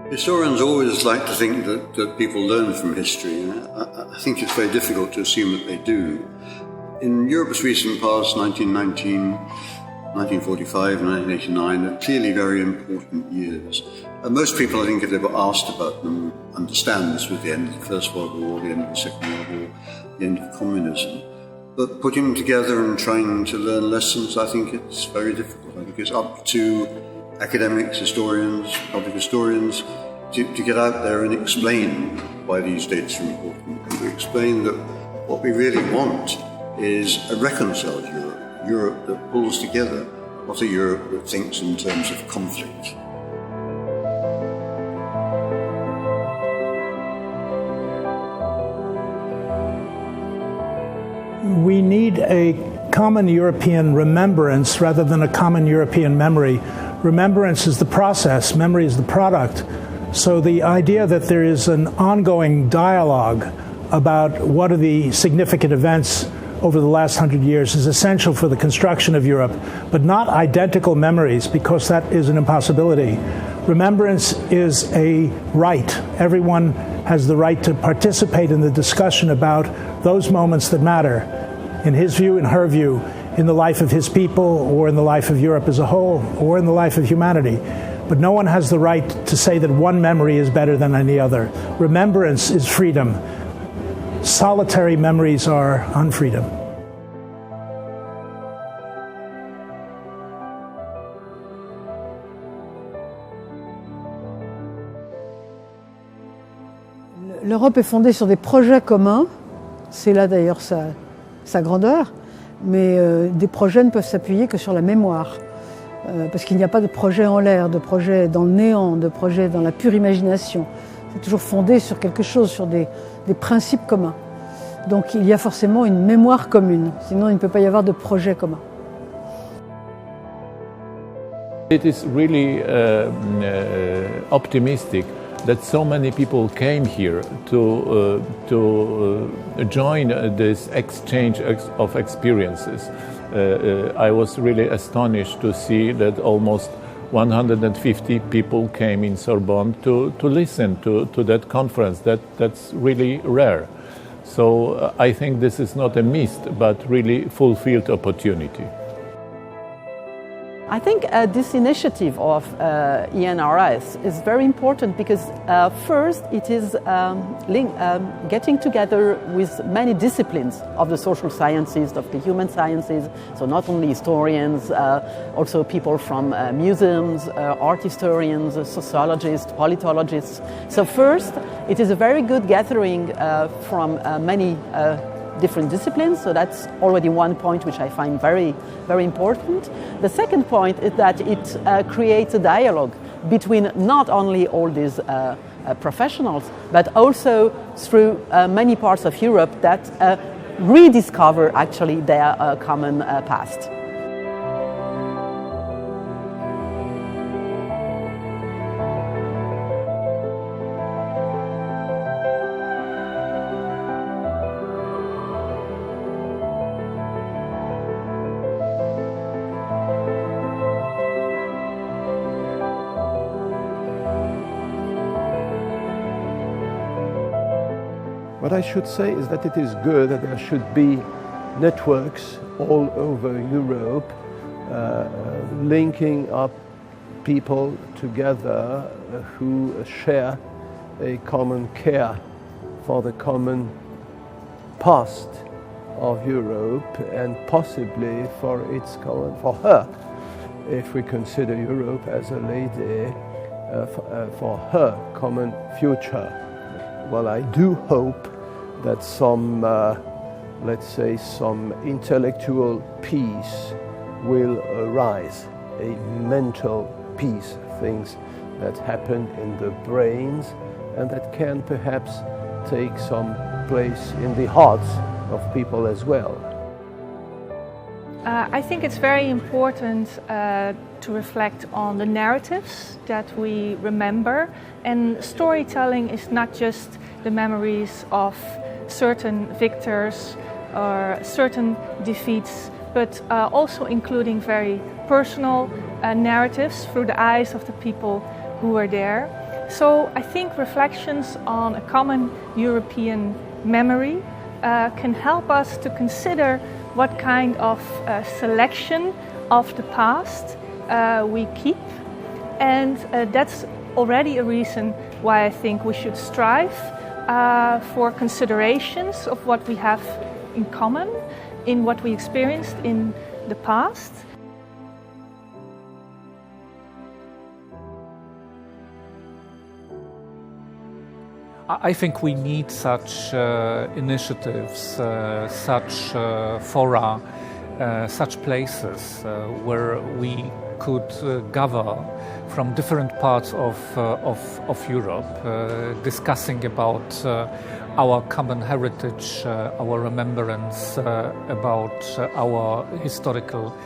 Historians always like to think that people learn from history, and I think it's very difficult to assume that they do. In Europe's recent past, 1919, 1945 and 1989 are clearly very important years. Most people, I think, if they were asked about them, understand this with the end of the First World War, the end of the Second World War, the end of communism. But putting them together and trying to learn lessons, I think it's very difficult. I think it's up to academics, historians, public historians, to get out there and explain why these dates are important, and to explain that what we really want is a reconciled Europe, Europe that pulls together, not a Europe that thinks in terms of conflict. We need a common European remembrance rather than a common European memory. Remembrance is the process, memory is the product. So the idea that there is an ongoing dialogue about what are the significant events over the last 100 years is essential for the construction of Europe, but not identical memories, because that is an impossibility. Remembrance is a right. Everyone has the right to participate in the discussion about those moments that matter, in his view, in her view, in the life of his people, or in the life of Europe as a whole, or in the life of humanity. But no one has the right to say that one memory is better than any other. Remembrance is freedom. Solitary memories are unfreedom. L'Europe est fondée sur des projets communs, c'est là d'ailleurs sa grandeur, mais des projets ne peuvent s'appuyer que sur la mémoire. Parce qu'il n'y a pas de projet en l'air, de projet dans le néant, de projet dans la pure imagination. C'est toujours fondé sur quelque chose, sur des principes communs. Donc il y a forcément une mémoire commune, sinon il ne peut pas y avoir de projet commun. It is really optimistic that so many people came here to join this exchange of experiences. I was really astonished to see that almost 150 people came in Sorbonne to listen to that conference. That's really rare. So I think this is not a missed, but really fulfilled opportunity. I think this initiative of ENRS is very important because first it is getting together with many disciplines of the social sciences, of the human sciences, so not only historians, also people from museums, art historians, sociologists, politologists. So first, it is a very good gathering from many different disciplines, so that's already one point which I find very, very important. The second point is that it creates a dialogue between not only all these professionals, but also through many parts of Europe that rediscover actually their common past. What I should say is that it is good that there should be networks all over Europe linking up people together who share a common care for the common past of Europe and possibly for her, if we consider Europe as a lady, for her common future. Well, I do hope that some, let's say, some intellectual peace will arise, a mental peace, things that happen in the brains and that can perhaps take some place in the hearts of people as well. I think it's very important to reflect on the narratives that we remember, and storytelling is not just the memories of certain victors or certain defeats, but also including very personal narratives through the eyes of the people who were there. So I think reflections on a common European memory can help us to consider what kind of selection of the past we keep, and that's already a reason why I think we should strive for considerations of what we have in common in what we experienced in the past. I think we need such initiatives, such fora, such places where we could gather from different parts of Europe, discussing about our common heritage, our remembrance, about our historical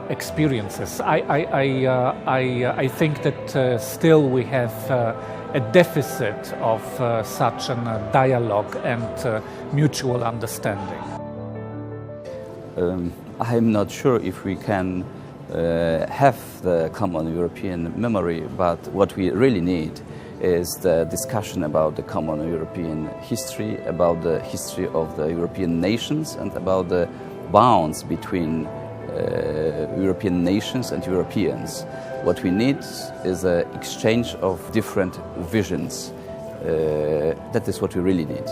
experiences. I think that still we have a deficit of such a dialogue and mutual understanding. I'm not sure if we can have the common European memory, but what we really need is the discussion about the common European history, about the history of the European nations, and about the bounds between European nations and Europeans. What we need is an exchange of different visions. That is what we really need.